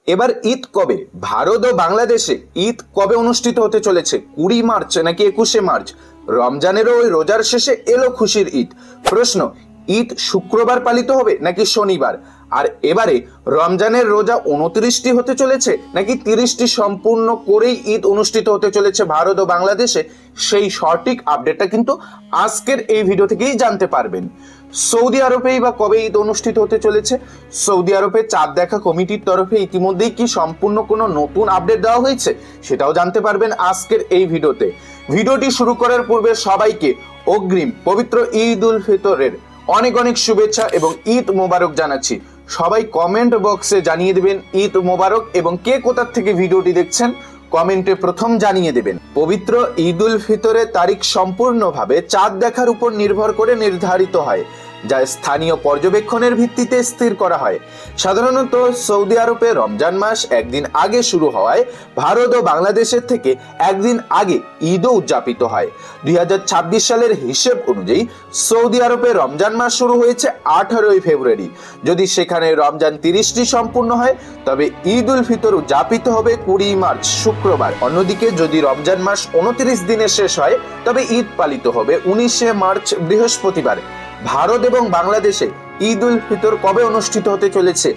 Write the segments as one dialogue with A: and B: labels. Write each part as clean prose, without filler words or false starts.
A: এবার ঈদ কবে? ভারত ও বাংলাদেশে ঈদ কবে অনুষ্ঠিত হতে চলেছে? 20 মার্চ নাকি 21 মার্চ? রমজানেরও ওই রোজার শেষে এলো খুশির ঈদ। প্রশ্ন, ঈদ শুক্রবার পালিত হবে নাকি শনিবার? আর এবারে রমজানের রোজা 29টি হতে চলেছে নাকি 30টি সম্পূর্ণ করেই ঈদ অনুষ্ঠিত হতে চলেছে ভারত ও বাংলাদেশে? সেই সঠিক আপডেটটা কিন্তু আজকের এই ভিডিও থেকেই জানতে পারবেন। সৌদি আরবেই বা কবে ঈদ অনুষ্ঠিত হতে চলেছে? সৌদি আরবে চাঁদ দেখা কমিটির তরফে ইতিমধ্যেই কি সম্পূর্ণ কোনো নতুন আপডেট দেওয়া হয়েছে সেটাও জানতে পারবেন আজকের এই ভিডিওতে। ভিডিওটি শুরু করার পূর্বে সবাইকে অগ্রিম পবিত্র ঈদ উল ফিতরের অনেক অনেক শুভেচ্ছা এবং ঈদ মোবারক জানাচ্ছি। সবাই কমেন্ট বক্সে জানিয়ে দেবেন ঈদ মোবারক এবং কে কোথা থেকে ভিডিওটি দেখছেন কমেন্টে প্রথম জানিয়ে দেবেন। পবিত্র ঈদ উল ফিতরের তারিখ সম্পূর্ণভাবে চাঁদ দেখার উপর নির্ভর করে নির্ধারিত হয়, যা স্থানীয় পর্যবেক্ষণের ভিত্তিতে স্থির করা হয়। সাধারণত সৌদি আরবে রমজান মাস একদিন আগে শুরু হওয়ায় ভারত ও বাংলাদেশের থেকে একদিন আগে ঈদও উদযাপিত হয়। 2026 সালের হিসেব অনুযায়ী সৌদি আরবে রমজান মাস শুরু হয়েছে 18ই ফেব্রুয়ারি। যদি সেখানে রমজান 30টি সম্পূর্ণ হয় তবে ঈদ উল ফিতর উদযাপিত হবে 20 মার্চ শুক্রবার। অন্যদিকে যদি রমজান মাস 29 দিনে শেষ হয় তবে ঈদ পালিত হবে 19 মার্চ বৃহস্পতিবার। ভারত এবং বাংলাদেশে ঈদ উল ফিতর কবে অনুষ্ঠিত হতে চলেছে?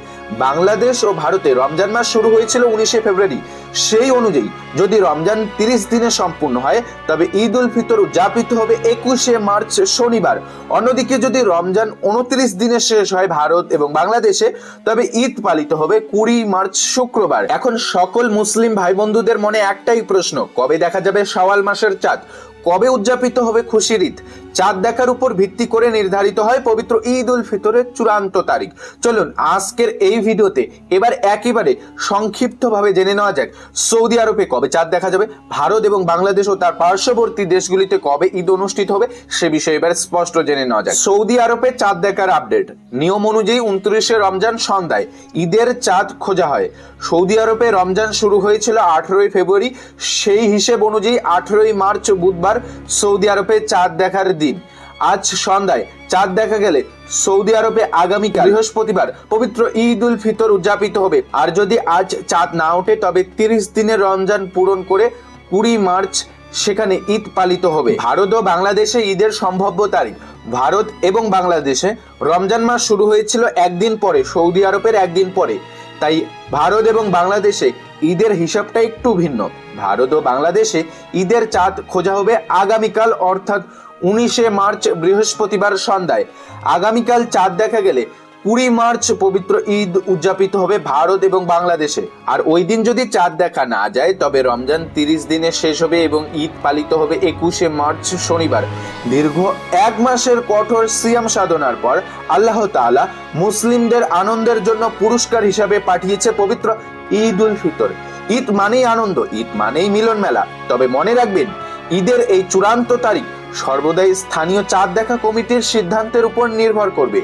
A: বাংলাদেশ ও ভারতে রমজান মাস শুরু হয়েছিল 19 ফেব্রুয়ারি। সেই অনুযায়ী যদি রমজান 30 দিনে সম্পূর্ণ হয় তবে ঈদ উল ফিতর উদযাপিত হবে 21 মার্চ শনিবার। অন্যদিকে যদি রমজান 29 দিনে শেষ হয় ভারত এবং বাংলাদেশে তবে ঈদ পালিত হবে 20 মার্চ শুক্রবার। এখন সকল মুসলিম ভাই বন্ধুদের মনে একটাই প্রশ্ন, কবে দেখা যাবে শাওয়াল মাসের চাঁদ? কবে উদযাপিত হবে খুশির ঈদ? চাঁদ দেখার উপর ভিত্তি করে নির্ধারিত হয় পবিত্র ঈদ উল ফিতরের চূড়ান্ত তারিখ। চলুন আজকের এই ভিডিওতে এবার একেবারে সংক্ষিপ্তভাবে জেনে নেওয়া যাক সৌদি আরবে কবে চাঁদ দেখা যাবে, ভারত এবং বাংলাদেশ ও তার পার্শ্ববর্তী দেশগুলিতে কবে ঈদ অনুষ্ঠিত হবে সে বিষয়ে এবার স্পষ্ট জেনে নেওয়া যাক। সৌদি আরবে চাঁদ দেখার আপডেট। নিয়ম অনুযায়ী 29শে রমজান সন্ধ্যায় ঈদের চাঁদ খোঁজা হয়। সৌদি আরবে রমজান শুরু হয়েছিল 18ই ফেব্রুয়ারি। সেই হিসেব অনুযায়ী 18ই মার্চ বুধবার সৌদি আরবে চাঁদ দেখার দিন। আজ সন্ধ্যায় চাঁদ দেখা গেলে সৌদি আরবে আগামীকাল বৃহস্পতিবার পবিত্র ঈদ উল ফিতর উদযাপিত হবে। আর যদি আজ চাঁদ না ওঠে তবে 30 দিনের রমজান পূরণ করে 20 মার্চ সেখানে ঈদ পালিত হবে। ভারত ও বাংলাদেশে ঈদের সম্ভাব্য তারিখ। ভারত এবং বাংলাদেশে রমজান মাস শুরু হয়েছিল একদিন পরে, সৌদি আরবের একদিন পরে। তাই ভারত এবং বাংলাদেশে ঈদের হিসাবটা একটু ভিন্ন। ভারত ও বাংলাদেশে ঈদের চাঁদ খোঁজা হবে আগামীকাল অর্থাৎ 19 মার্চ বৃহস্পতিবার সন্ধ্যায়। আগামীকাল চাঁদ দেখা গেলে 20 মার্চ পবিত্র ঈদ উদযাপিত হবে ভারত এবং বাংলাদেশে। আর ওই দিন যদি চাঁদ দেখা না যায় তবে রমজান 30 দিনে শেষ হবে এবং ঈদ পালিত হবে 21 মার্চ শনিবার। দীর্ঘ 1 মাসের কঠোর সিয়াম সাধনার পর আল্লাহ তাআলা মুসলিমদের আনন্দের জন্য পুরস্কার হিসাবে পাঠিয়েছে পবিত্র ঈদ উল ফিতর। ঈদ মানেই আনন্দ, ঈদ মানেই মিলন মেলা। তবে মনে রাখবেন, ঈদের এই চূড়ান্ত তারিখ সর্বদাই স্থানীয় চাঁদ দেখা কমিটির সিদ্ধান্তের উপর নির্ভর করবে।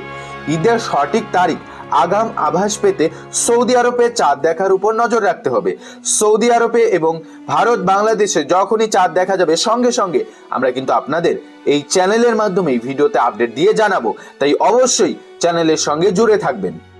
A: ঈদের সঠিক তারিখ আগাম আভাস পেতে সৌদি আরবে চাঁদ দেখার উপর নজর রাখতে হবে। সৌদি আরবে এবং ভারত বাংলাদেশে যখনই চাঁদ দেখা যাবে সঙ্গে সঙ্গে আমরা কিন্তু আপনাদের এই চ্যানেলের মাধ্যমে ভিডিওতে আপডেট দিয়ে জানাবো। তাই অবশ্যই চ্যানেলের সঙ্গে জুড়ে থাকবেন।